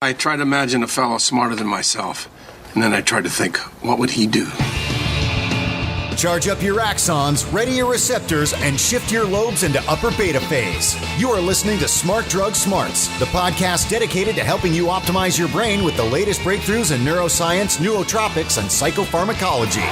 I tried to imagine a fellow smarter than myself, and then I tried to think, what would he do? Charge up your axons, ready your receptors, and shift your lobes into upper beta phase. You are listening to Smart Drug Smarts, the podcast dedicated to helping you optimize your brain with the latest breakthroughs in neuroscience, nootropics, and psychopharmacology.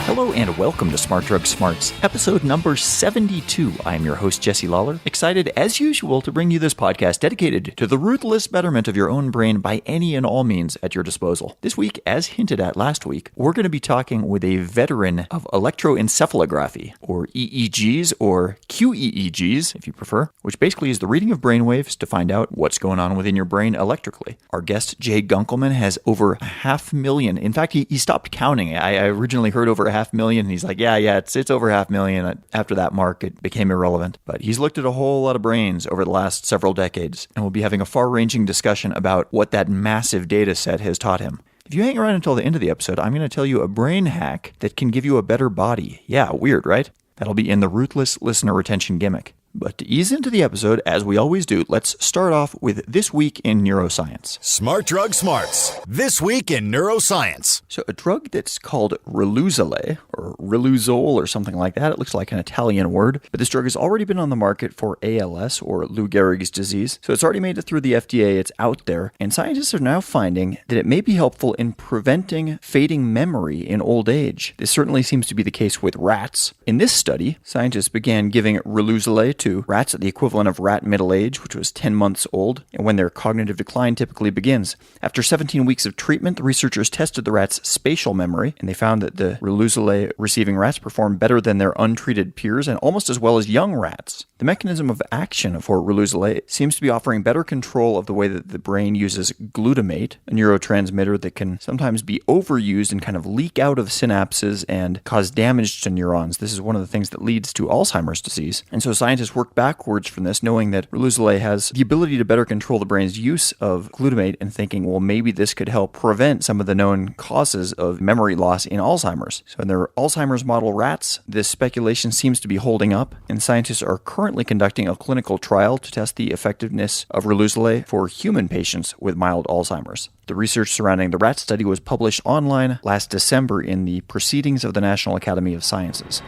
Hello and welcome to Smart Drug Smarts, episode number 72. I am your host, Jesse Lawler, excited as usual to bring you this podcast dedicated to the ruthless betterment of your own brain by any and all means at your disposal. This week, as hinted at last week, we're going to be talking with a veteran of electroencephalography, or EEGs, or QEEGs, if you prefer, which basically is the reading of brainwaves to find out what's going on within your brain electrically. Our guest, Jay Gunkelman, has over 500,000. In fact, he stopped counting. I originally heard over 500,000, and he's like, yeah, it's over 500,000. After that mark, it became irrelevant. But he's looked at a whole lot of brains over the last several decades, and we'll be having a far-ranging discussion about what that massive data set has taught him. If you hang around until the end of the episode, I'm going to tell you a brain hack that can give you a better body. Yeah, weird, right? That'll be in the Ruthless Listener Retention Gimmick. But to ease into the episode, as we always do, let's start off with This Week in Neuroscience. Smart Drug Smarts. This Week in Neuroscience. So a drug that's called Riluzole, or Riluzole, or something like that. It looks like an Italian word. But this drug has already been on the market for ALS, or Lou Gehrig's disease. So it's already made it through the FDA. It's out there. And scientists are now finding that it may be helpful in preventing fading memory in old age. This certainly seems to be the case with rats. In this study, scientists began giving Riluzole to rats at the equivalent of rat middle age, which was 10 months old, and when their cognitive decline typically begins. After 17 weeks of treatment, the researchers tested the rats' spatial memory, and they found that the Riluzole receiving rats performed better than their untreated peers and almost as well as young rats. The mechanism of action for Riluzole seems to be offering better control of the way that the brain uses glutamate, a neurotransmitter that can sometimes be overused and kind of leak out of synapses and cause damage to neurons. This is one of the things that leads to Alzheimer's disease. And so scientists work backwards from this, knowing that Riluzole has the ability to better control the brain's use of glutamate and thinking, well, maybe this could help prevent some of the known causes of memory loss in Alzheimer's. So in their Alzheimer's model rats, this speculation seems to be holding up, and scientists are currently conducting a clinical trial to test the effectiveness of Riluzole for human patients with mild Alzheimer's. The research surrounding the rat study was published online last December in the Proceedings of the National Academy of Sciences.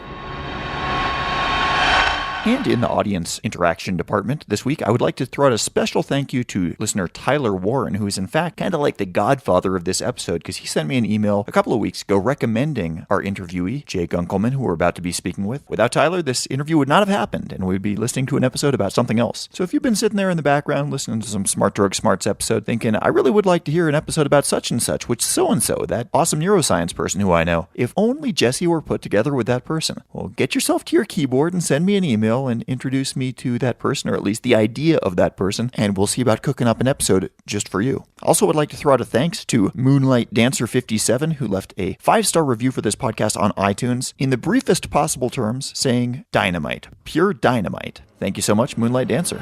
And in the audience interaction department this week, I would like to throw out a special thank you to listener Tyler Warren, who is in fact kind of like the godfather of this episode, because he sent me an email a couple of weeks ago recommending our interviewee, Jay Gunkelman, who we're about to be speaking with. Without Tyler, this interview would not have happened, and we'd be listening to an episode about something else. So if you've been sitting there in the background listening to some Smart Drug Smarts episode thinking, I really would like to hear an episode about such and such, which so-and-so, that awesome neuroscience person who I know, if only Jesse were put together with that person. Well, get yourself to your keyboard and send me an email and introduce me to that person, or at least the idea of that person, and we'll see about cooking up an episode just for you. Also would like to throw out a thanks to Moonlight Dancer 57, who left a 5-star review for this podcast on iTunes in the briefest possible terms, saying dynamite, pure dynamite. Thank you so much, Moonlight Dancer.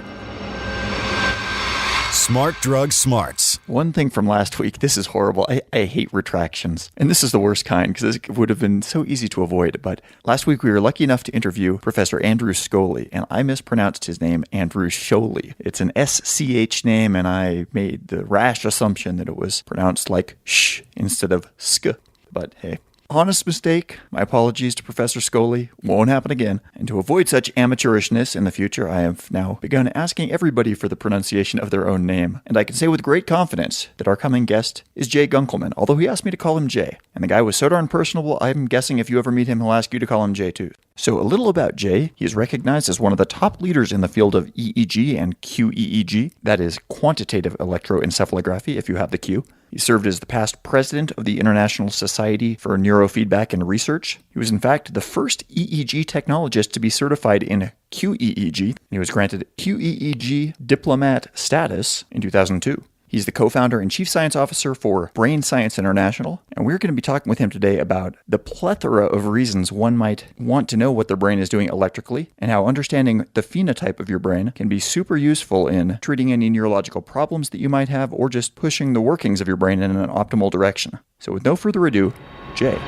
Smart Drug Smarts. One thing from last week, this is horrible. I hate retractions. And this is the worst kind, because this would have been so easy to avoid. But last week we were lucky enough to interview Professor Andrew Scholey, and I mispronounced his name Andrew Scholey. It's an SCH name, and I made the rash assumption that it was pronounced like sh instead of sk. But hey. Honest mistake. My apologies to Professor Scholey. Won't happen again. And to avoid such amateurishness in the future, I have now begun asking everybody for the pronunciation of their own name. And I can say with great confidence that our coming guest is Jay Gunkelman, although he asked me to call him Jay. And the guy was so darn personable, I'm guessing if you ever meet him, he'll ask you to call him Jay too. So a little about Jay. He is recognized as one of the top leaders in the field of EEG and QEEG, that is quantitative electroencephalography, if you have the Q. He served as the past president of the International Society for Neurofeedback and Research. He was in fact the first EEG technologist to be certified in QEEG, and he was granted QEEG Diplomat status in 2002. He's the co-founder and chief science officer for Brain Science International, and we're going to be talking with him today about the plethora of reasons one might want to know what their brain is doing electrically, and how understanding the phenotype of your brain can be super useful in treating any neurological problems that you might have, or just pushing the workings of your brain in an optimal direction. So with no further ado, Jay.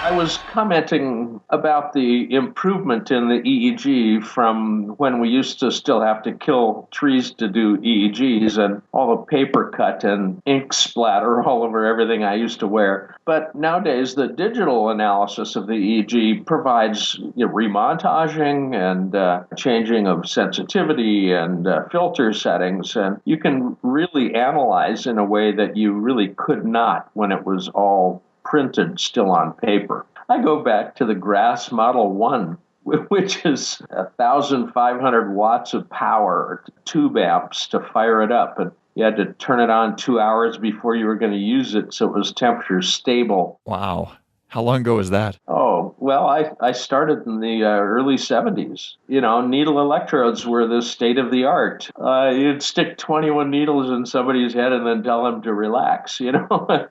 I was commenting about the improvement in the EEG from when we used to still have to kill trees to do EEGs and all the paper cut and ink splatter all over everything I used to wear. But nowadays, the digital analysis of the EEG provides remontaging and changing of sensitivity and filter settings. And you can really analyze in a way that you really could not when it was all printed still on paper. I go back to the Grass Model 1, which is 1,500 watts of power, tube amps to fire it up. And you had to turn it on 2 hours before you were going to use it so it was temperature stable. Wow. How long ago was that? Oh, well, I started in the early 70s. Needle electrodes were the state of the art. You'd stick 21 needles in somebody's head and then tell them to relax,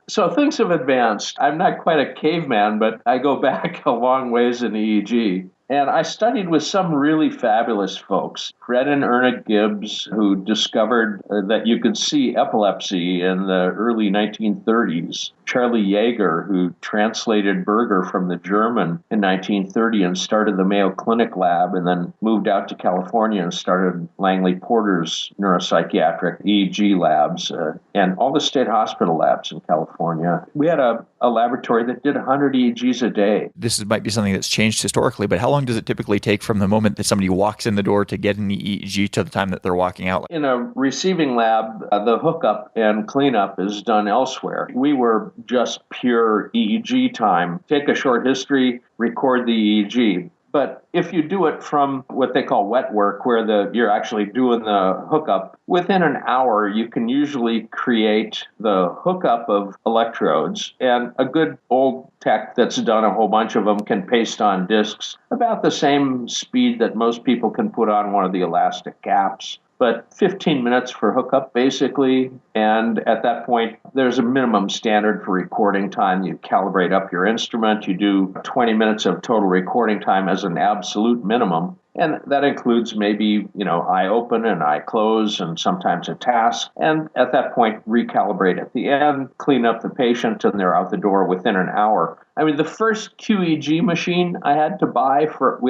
So things have advanced. I'm not quite a caveman, but I go back a long ways in EEG. And I studied with some really fabulous folks. Fred and Erna Gibbs, who discovered that you could see epilepsy in the early 1930s. Charlie Yeager, who translated Berger from the German in 1930 and started the Mayo Clinic lab, and then moved out to California and started Langley Porter's neuropsychiatric EEG labs and all the state hospital labs in California. We had a laboratory that did 100 EEGs a day. This might be something that's changed historically, but how long does it typically take from the moment that somebody walks in the door to get an EEG to the time that they're walking out? In a receiving lab, the hookup and cleanup is done elsewhere. We were just pure EEG time. Take a short history, record the EEG. But if you do it from what they call wet work, where you're actually doing the hookup, within an hour, you can usually create the hookup of electrodes. And a good old tech that's done a whole bunch of them can paste on discs about the same speed that most people can put on one of the elastic caps. But 15 minutes for hookup, basically. And at that point, there's a minimum standard for recording time. You calibrate up your instrument. You do 20 minutes of total recording time as an absolute minimum. And that includes maybe, eye open and eye close and sometimes a task. And at that point, recalibrate at the end, clean up the patient, and they're out the door within an hour. I mean, the first QEEG machine we had to buy 4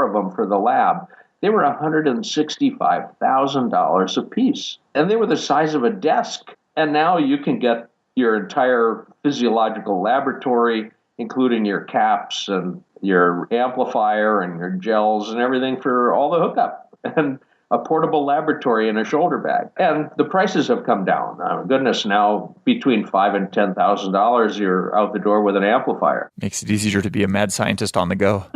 of them for the lab. They were $165,000 a piece, and they were the size of a desk. And now you can get your entire physiological laboratory, including your caps and your amplifier and your gels and everything for all the hookup, and a portable laboratory in a shoulder bag. And the prices have come down. Goodness, now between $5,000 and $10,000, you're out the door with an amplifier. Makes it easier to be a mad scientist on the go.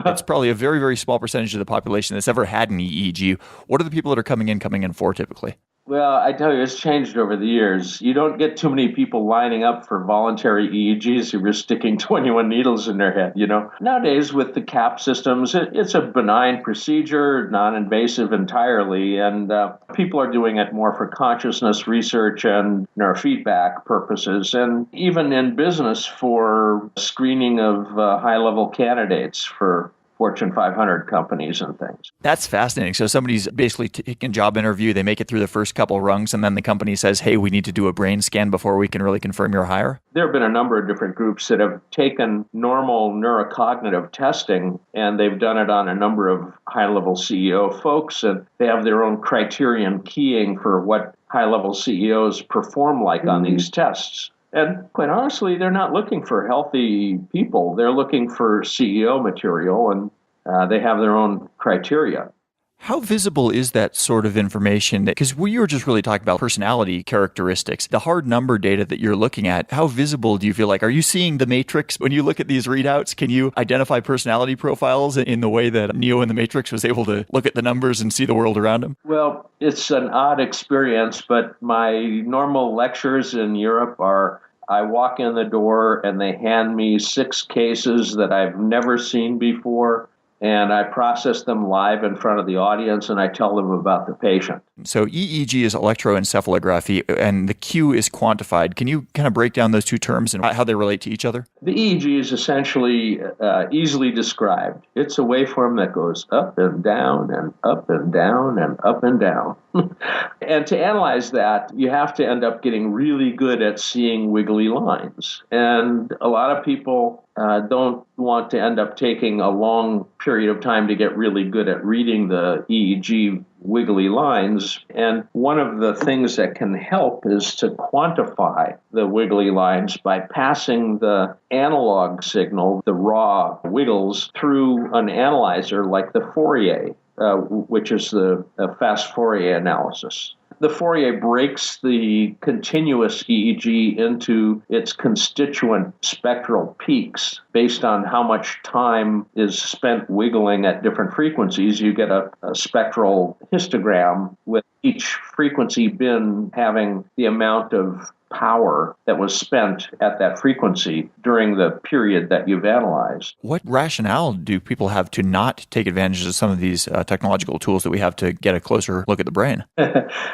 It's probably a very, very small percentage of the population that's ever had an EEG. What are the people that are coming in for typically? Well, I tell you, it's changed over the years. You don't get too many people lining up for voluntary EEGs if you're sticking 21 needles in their head, Nowadays, with the CAP systems, it's a benign procedure, non-invasive entirely, and people are doing it more for consciousness research and neurofeedback purposes, and even in business for screening of high-level candidates for Fortune 500 companies and things. That's fascinating. So somebody's basically taking a job interview, they make it through the first couple rungs, and then the company says, hey, we need to do a brain scan before we can really confirm your hire? There have been a number of different groups that have taken normal neurocognitive testing, and they've done it on a number of high-level CEO folks, and they have their own criterion keying for what high-level CEOs perform like on these tests. And quite honestly, they're not looking for healthy people. They're looking for CEO material, and they have their own criteria. How visible is that sort of information? Because we were just really talking about personality characteristics. The hard number data that you're looking at, how visible do you feel like? Are you seeing the Matrix when you look at these readouts? Can you identify personality profiles in the way that Neo in the Matrix was able to look at the numbers and see the world around him? Well, it's an odd experience, but my normal lectures in Europe are I walk in the door and they hand me 6 cases that I've never seen before. and I process them live in front of the audience, and I tell them about the patient. So EEG is electroencephalography, and the Q is quantified. Can you kind of break down those two terms and how they relate to each other? The EEG is essentially easily described. It's a waveform that goes up and down and up and down and up and down. And to analyze that, you have to end up getting really good at seeing wiggly lines. And a lot of people don't want to end up taking a long period of time to get really good at reading the EEG wiggly lines. And one of the things that can help is to quantify the wiggly lines by passing the analog signal, the raw wiggles, through an analyzer like the Fourier, which is the fast Fourier analysis. The Fourier breaks the continuous EEG into its constituent spectral peaks based on how much time is spent wiggling at different frequencies. You get a spectral histogram with each frequency bin having the amount of power that was spent at that frequency during the period that you've analyzed. What rationale do people have to not take advantage of some of these technological tools that we have to get a closer look at the brain?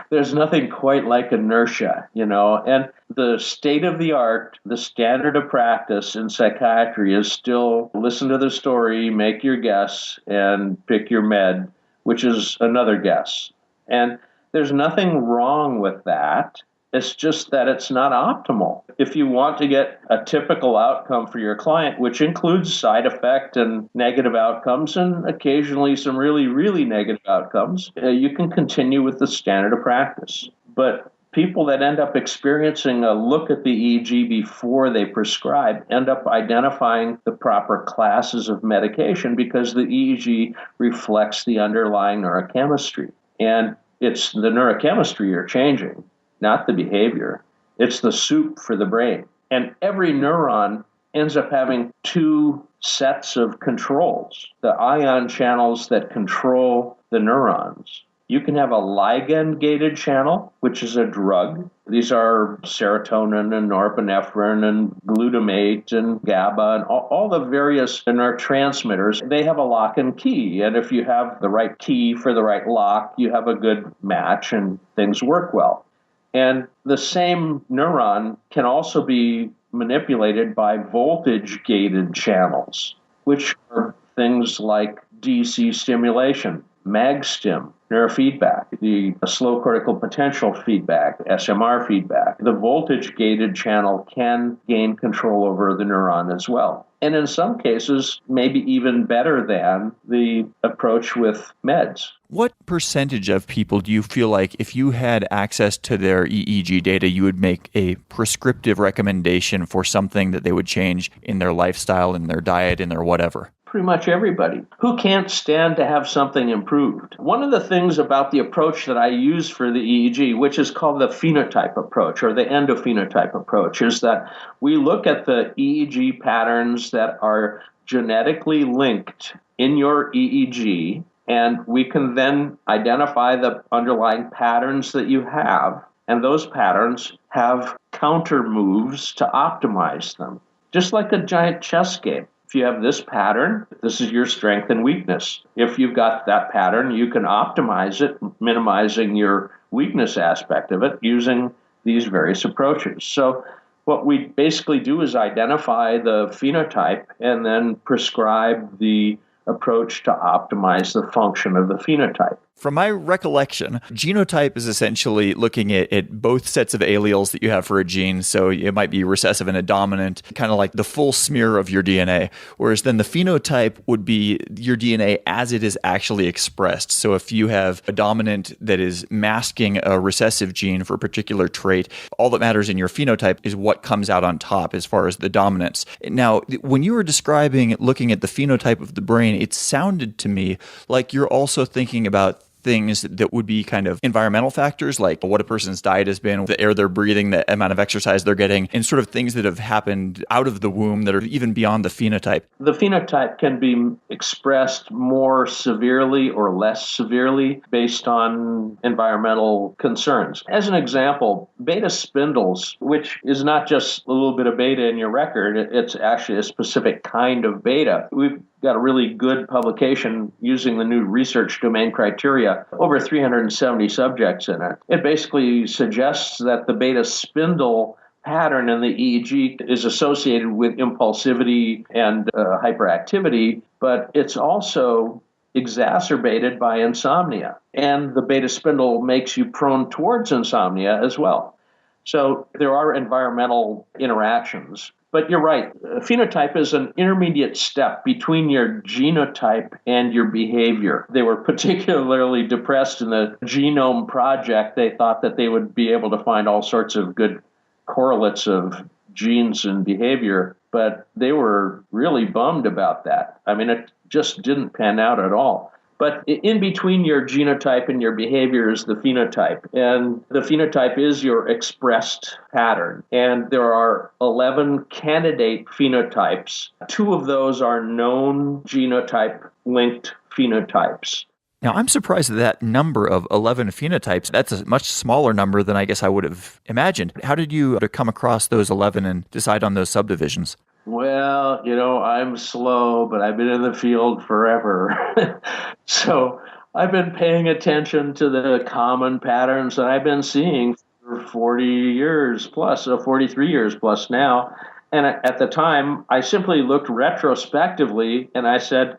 There's nothing quite like inertia, and the state of the art, the standard of practice in psychiatry is still listen to the story, make your guess, and pick your med, which is another guess. And there's nothing wrong with that. It's just that it's not optimal. If you want to get a typical outcome for your client, which includes side effect and negative outcomes and occasionally some really, really negative outcomes, you can continue with the standard of practice. But people that end up experiencing a look at the EEG before they prescribe end up identifying the proper classes of medication because the EEG reflects the underlying neurochemistry. And it's the neurochemistry you're changing, not the behavior. It's the soup for the brain. And every neuron ends up having two sets of controls, the ion channels that control the neurons. You can have a ligand-gated channel, which is a drug. These are serotonin and norepinephrine and glutamate and GABA and all the various neurotransmitters. They have a lock and key. And if you have the right key for the right lock, you have a good match and things work well. And the same neuron can also be manipulated by voltage-gated channels, which are things like DC stimulation, MAG-stim, neurofeedback, the slow cortical potential feedback, SMR feedback. The voltage-gated channel can gain control over the neuron as well. And in some cases, maybe even better than the approach with meds. What percentage of people do you feel like if you had access to their EEG data, you would make a prescriptive recommendation for something that they would change in their lifestyle, in their diet, in their whatever? Pretty much everybody. Who can't stand to have something improved? One of the things about the approach that I use for the EEG, which is called the phenotype approach or the endophenotype approach, is that we look at the EEG patterns that are genetically linked in your EEG, and we can then identify the underlying patterns that you have, and those patterns have counter moves to optimize them, just like a giant chess game. If you have this pattern, this is your strength and weakness. If you've got that pattern, you can optimize it, minimizing your weakness aspect of it using these various approaches. So what we basically do is identify the phenotype and then prescribe the approach to optimize the function of the phenotype. From my recollection, genotype is essentially looking at both sets of alleles that you have for a gene. So it might be recessive and a dominant, kind of like the full smear of your DNA. Whereas then the phenotype would be your DNA as it is actually expressed. So if you have a dominant that is masking a recessive gene for a particular trait, all that matters in your phenotype is what comes out on top as far as the dominance. Now, when you were describing looking at the phenotype of the brain, it sounded to me like you're also thinking about things that would be kind of environmental factors, like what a person's diet has been, the air they're breathing, the amount of exercise they're getting, and sort of things that have happened out of the womb that are even beyond the phenotype. The phenotype can be expressed more severely or less severely based on environmental concerns. As an example, beta spindles, which is not just a little bit of beta in your record, it's actually a specific kind of beta. We've got a really good publication using the new research domain criteria, over 370 subjects in it. It basically suggests that the beta spindle pattern in the EEG is associated with impulsivity and hyperactivity, but it's also exacerbated by insomnia. And the beta spindle makes you prone towards insomnia as well. So there are environmental interactions. But you're right, phenotype is an intermediate step between your genotype and your behavior. They were particularly depressed in the genome project. They thought that they would be able to find all sorts of good correlates of genes and behavior, but they were really bummed about that. I mean, it just didn't pan out at all. But in between your genotype and your behavior is the phenotype. And the phenotype is your expressed pattern. And there are 11 candidate phenotypes. 2 of those are known genotype-linked phenotypes. Now, I'm surprised at that number of 11 phenotypes. That's a much smaller number than I guess I would have imagined. How did you come across those 11 and decide on those subdivisions? Well, I'm slow, but I've been in the field forever. So I've been paying attention to the common patterns that I've been seeing for 40 years plus, 43 years plus now. And at the time, I simply looked retrospectively and I said,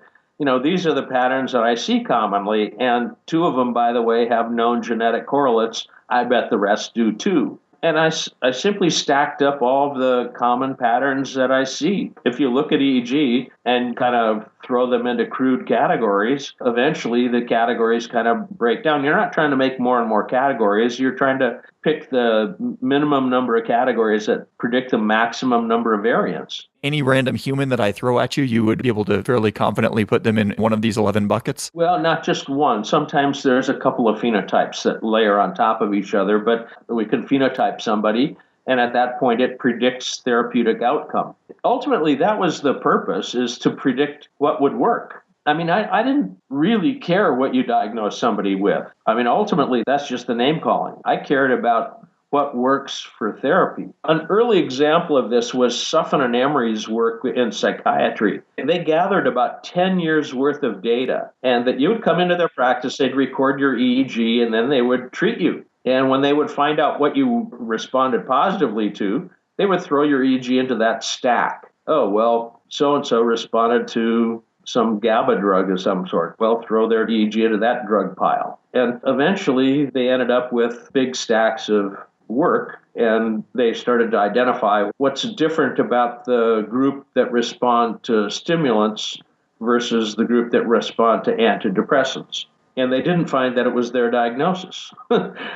these are the patterns that I see commonly. And 2 of them, by the way, have known genetic correlates. I bet the rest do too. And I simply stacked up all of the common patterns that I see. If you look at EEG and kind of throw them into crude categories, eventually the categories kind of break down. You're not trying to make more and more categories. You're trying to pick the minimum number of categories that predict the maximum number of variants. Any random human that I throw at you, you would be able to fairly confidently put them in one of these 11 buckets? Well, not just one. Sometimes there's a couple of phenotypes that layer on top of each other, but we can phenotype somebody, and at that point it predicts therapeutic outcome. Ultimately, that was the purpose, is to predict what would work. I mean, I didn't really care what you diagnose somebody with. I mean, ultimately, that's just the name calling. I cared about what works for therapy. An early example of this was Suffin and Emery's work in psychiatry. They gathered about 10 years worth of data, and that you would come into their practice, they'd record your EEG, and then they would treat you. And when they would find out what you responded positively to, they would throw your EEG into that stack. Oh, well, so-and-so responded to some GABA drug of some sort. Well, throw their EEG into that drug pile. And eventually they ended up with big stacks of work, and they started to identify what's different about the group that respond to stimulants versus the group that respond to antidepressants. And they didn't find that it was their diagnosis.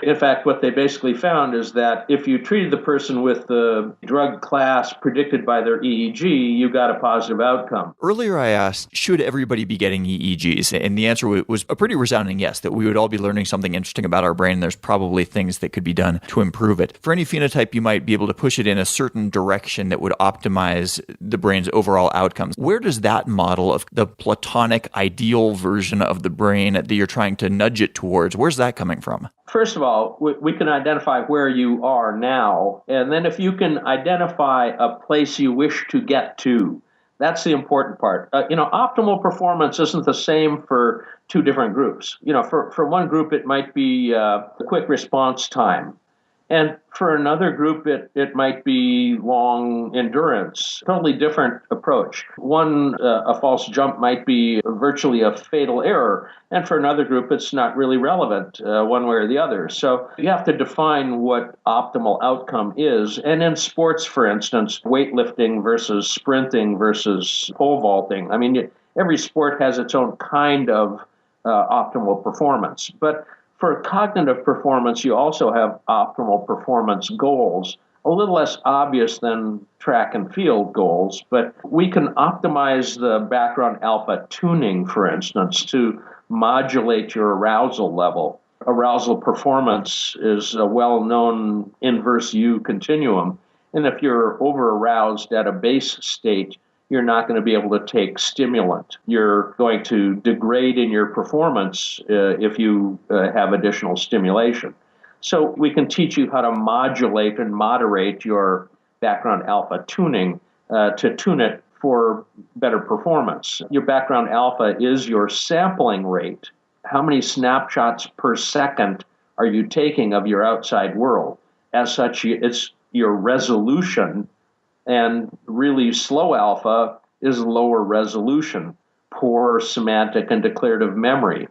In fact, what they basically found is that if you treated the person with the drug class predicted by their EEG, you got a positive outcome. Earlier I asked, should everybody be getting EEGs? And the answer was a pretty resounding yes, that we would all be learning something interesting about our brain. There's probably things that could be done to improve it. For any phenotype, you might be able to push it in a certain direction that would optimize the brain's overall outcomes. Where does that model of the platonic ideal version of the brain that you're trying to nudge it towards, where's that coming from? First of all, we can identify where you are now. And then if you can identify a place you wish to get to, that's the important part. Optimal performance isn't the same for 2 different groups. For one group, it might be quick response time. And for another group, it might be long endurance, totally different approach. One, a false jump might be virtually a fatal error. And for another group, it's not really relevant one way or the other. So you have to define what optimal outcome is. And in sports, for instance, weightlifting versus sprinting versus pole vaulting. I mean, every sport has its own kind of optimal performance. But for cognitive performance, you also have optimal performance goals, a little less obvious than track and field goals, but we can optimize the background alpha tuning, for instance, to modulate your arousal level. Arousal performance is a well-known inverse U continuum, and if you're over-aroused at a base state, you're not going to be able to take stimulant. You're going to degrade in your performance if you have additional stimulation. So we can teach you how to modulate and moderate your background alpha tuning to tune it for better performance. Your background alpha is your sampling rate. How many snapshots per second are you taking of your outside world? As such, it's your resolution, and really slow alpha is lower resolution, poor semantic and declarative memory.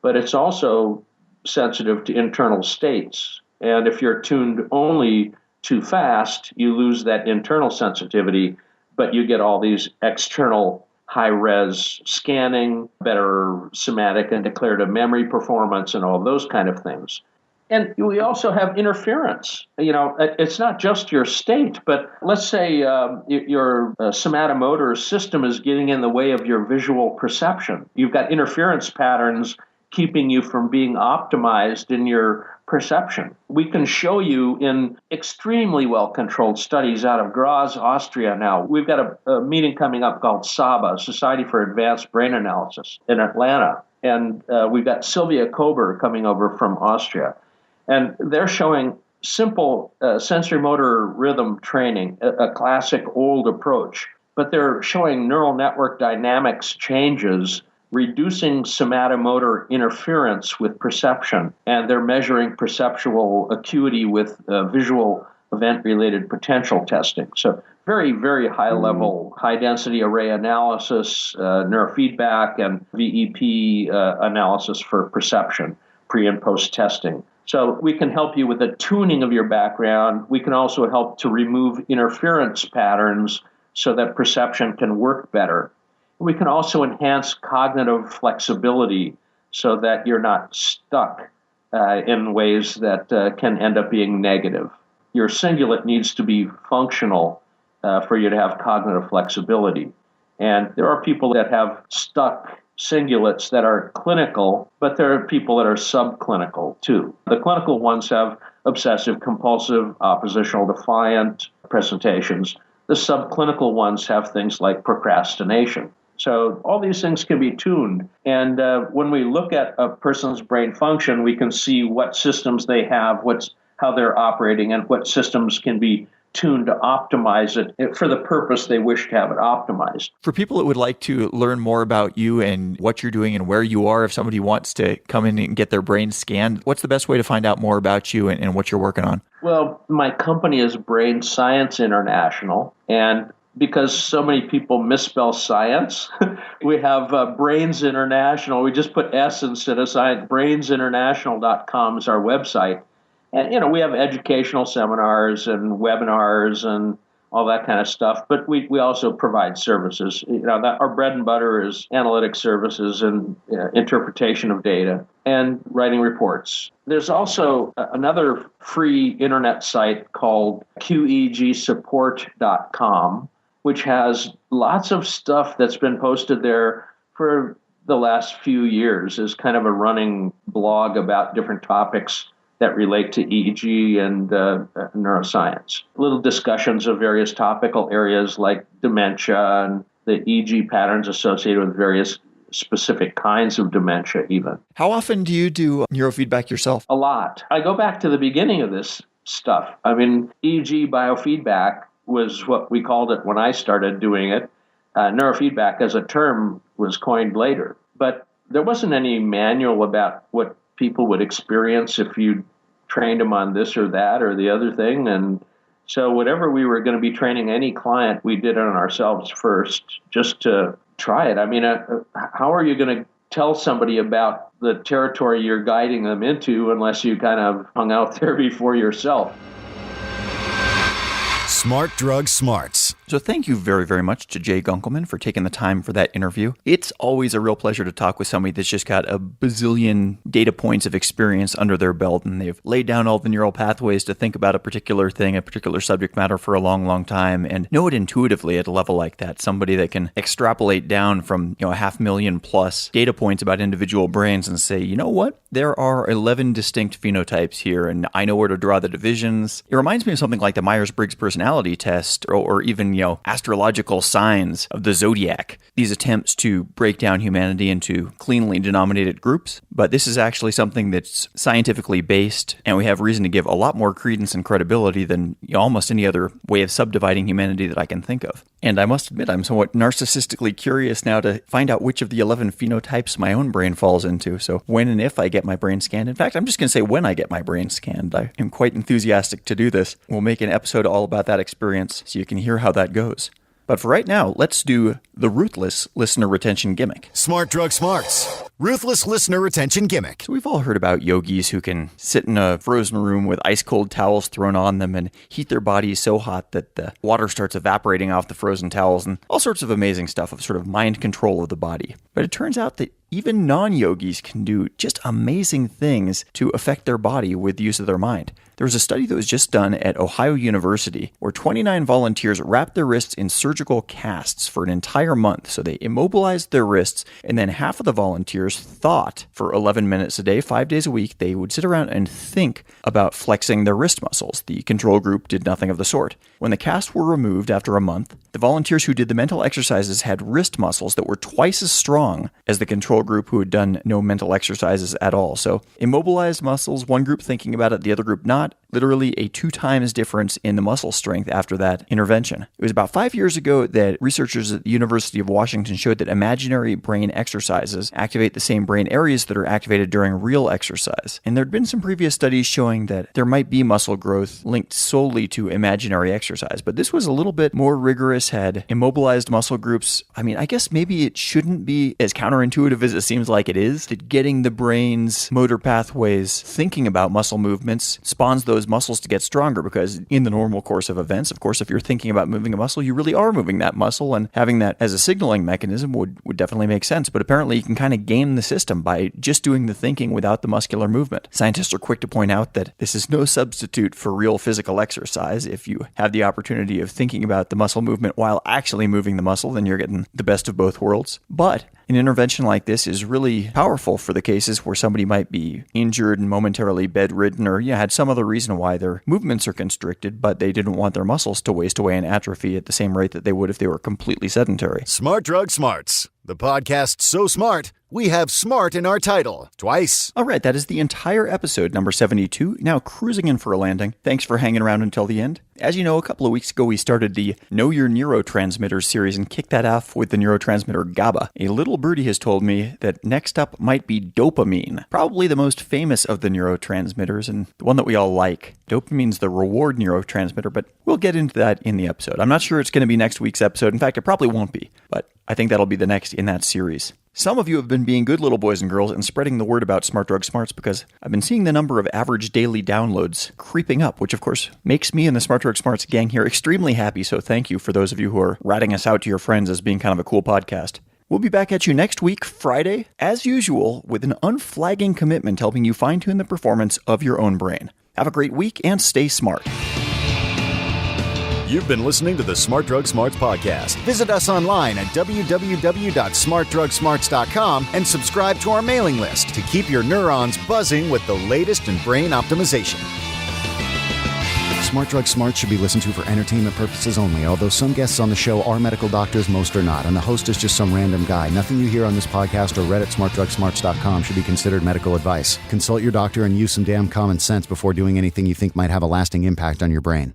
But it's also sensitive to internal states. And if you're tuned only too fast, you lose that internal sensitivity, but you get all these external high-res scanning, better semantic and declarative memory performance, and all those kind of things. And we also have interference. It's not just your state, but let's say your somatomotor system is getting in the way of your visual perception. You've got interference patterns keeping you from being optimized in your perception. We can show you in extremely well-controlled studies out of Graz, Austria now. We've got a meeting coming up called SABA, Society for Advanced Brain Analysis, in Atlanta. And we've got Sylvia Kober coming over from Austria. And they're showing simple sensory motor rhythm training, a classic old approach. But they're showing neural network dynamics changes, reducing somatomotor interference with perception, and they're measuring perceptual acuity with visual event-related potential testing. So very, very high-level, high-density array analysis, neurofeedback, and VEP analysis for perception, pre- and post-testing. So we can help you with the tuning of your background. We can also help to remove interference patterns so that perception can work better. We can also enhance cognitive flexibility so that you're not stuck in ways that can end up being negative. Your cingulate needs to be functional for you to have cognitive flexibility. And there are people that have stuck cingulates that are clinical, but there are people that are subclinical too. The clinical ones have obsessive compulsive, oppositional defiant presentations. The subclinical ones have things like procrastination. So all these things can be tuned. And when we look at a person's brain function, we can see what systems they have, how they're operating, and what systems can be tuned to optimize it for the purpose they wish to have it optimized. For people that would like to learn more about you and what you're doing and where you are, if somebody wants to come in and get their brain scanned, what's the best way to find out more about you and what you're working on? Well, my company is Brain Science International, and because so many people misspell science, we have Brains International. We just put S instead of science. BrainsInternational.com is our website. And, we have educational seminars and webinars and all that kind of stuff. But we also provide services. Our bread and butter is analytic services and interpretation of data and writing reports. There's also another free internet site called QEEGsupport.com, which has lots of stuff that's been posted there for the last few years as kind of a running blog about different topics that relate to EEG and neuroscience. Little discussions of various topical areas like dementia and the EEG patterns associated with various specific kinds of dementia even. How often do you do neurofeedback yourself? A lot. I go back to the beginning of this stuff. EEG biofeedback was what we called it when I started doing it. Neurofeedback as a term was coined later. But there wasn't any manual about what people would experience if you trained them on this or that or the other thing. And so whatever we were going to be training any client, we did it on ourselves first just to try it. How are you going to tell somebody about the territory you're guiding them into unless you kind of hung out there before yourself? Smart Drug Smarts. So thank you very, very much to Jay Gunkelman for taking the time for that interview. It's always a real pleasure to talk with somebody that's just got a bazillion data points of experience under their belt, and they've laid down all the neural pathways to think about a particular thing, a particular subject matter for a long, long time, and know it intuitively at a level like that. Somebody that can extrapolate down from 500,000 plus data points about individual brains and say, you know what? There are 11 distinct phenotypes here, and I know where to draw the divisions. It reminds me of something like the Myers-Briggs personality test, or even even, astrological signs of the zodiac. These attempts to break down humanity into cleanly denominated groups. But this is actually something that's scientifically based, and we have reason to give a lot more credence and credibility than almost any other way of subdividing humanity that I can think of. And I must admit, I'm somewhat narcissistically curious now to find out which of the 11 phenotypes my own brain falls into. So when and if I get my brain scanned, in fact, I'm just going to say when I get my brain scanned. I am quite enthusiastic to do this. We'll make an episode all about that experience so you can hear how that goes. But for right now, let's do the ruthless listener retention gimmick. Smart Drug Smarts. Ruthless listener retention gimmick. So we've all heard about yogis who can sit in a frozen room with ice cold towels thrown on them and heat their bodies so hot that the water starts evaporating off the frozen towels, and all sorts of amazing stuff of sort of mind control of the body. But it turns out that even non-yogis can do just amazing things to affect their body with the use of their mind. There was a study that was just done at Ohio University where 29 volunteers wrapped their wrists in surgical casts for an entire month. So they immobilized their wrists, and then half of the volunteers thought for 11 minutes a day, 5 days a week. They would sit around and think about flexing their wrist muscles. The control group did nothing of the sort. When the casts were removed after a month, the volunteers who did the mental exercises had wrist muscles that were twice as strong as the control group who had done no mental exercises at all. So immobilized muscles, one group thinking about it, the other group not. Literally a 2 times difference in the muscle strength after that intervention. It was about 5 years ago that researchers at the University of Washington showed that imaginary brain exercises activate the same brain areas that are activated during real exercise. And there had been some previous studies showing that there might be muscle growth linked solely to imaginary exercise. But this was a little bit more rigorous, had immobilized muscle groups. I mean, I guess maybe it shouldn't be as counterintuitive as it seems like it is, that getting the brain's motor pathways thinking about muscle movements spawns those muscles to get stronger, because in the normal course of events, of course, if you're thinking about moving a muscle, you really are moving that muscle, and having that as a signaling mechanism would definitely make sense. But apparently you can kind of game the system by just doing the thinking without the muscular movement. Scientists are quick to point out that this is no substitute for real physical exercise. If you have the opportunity of thinking about the muscle movement while actually moving the muscle, then you're getting the best of both worlds. But an intervention like this is really powerful for the cases where somebody might be injured and momentarily bedridden, or had some other reason why their movements are constricted, but they didn't want their muscles to waste away and atrophy at the same rate that they would if they were completely sedentary. Smart Drug Smarts. The podcast so smart, we have smart in our title. Twice. All right, that is the entire episode, number 72, now cruising in for a landing. Thanks for hanging around until the end. As you know, a couple of weeks ago, we started the Know Your Neurotransmitters series and kicked that off with the neurotransmitter GABA. A little birdie has told me that next up might be dopamine, probably the most famous of the neurotransmitters and the one that we all like. Dopamine's the reward neurotransmitter, but we'll get into that in the episode. I'm not sure it's going to be next week's episode. In fact, it probably won't be, but I think that'll be the next in that series. Some of you have been being good little boys and girls and spreading the word about Smart Drug Smarts, because I've been seeing the number of average daily downloads creeping up, which of course makes me and the Smart Drug Smarts gang here extremely happy. So thank you for those of you who are ratting us out to your friends as being kind of a cool podcast. We'll be back at you next week, Friday, as usual, with an unflagging commitment to helping you fine-tune the performance of your own brain. Have a great week and stay smart. You've been listening to the Smart Drug Smarts podcast. Visit us online at www.smartdrugsmarts.com and subscribe to our mailing list to keep your neurons buzzing with the latest in brain optimization. Smart Drug Smarts should be listened to for entertainment purposes only, although some guests on the show are medical doctors, most are not, and the host is just some random guy. Nothing you hear on this podcast or read at smartdrugsmarts.com should be considered medical advice. Consult your doctor and use some damn common sense before doing anything you think might have a lasting impact on your brain.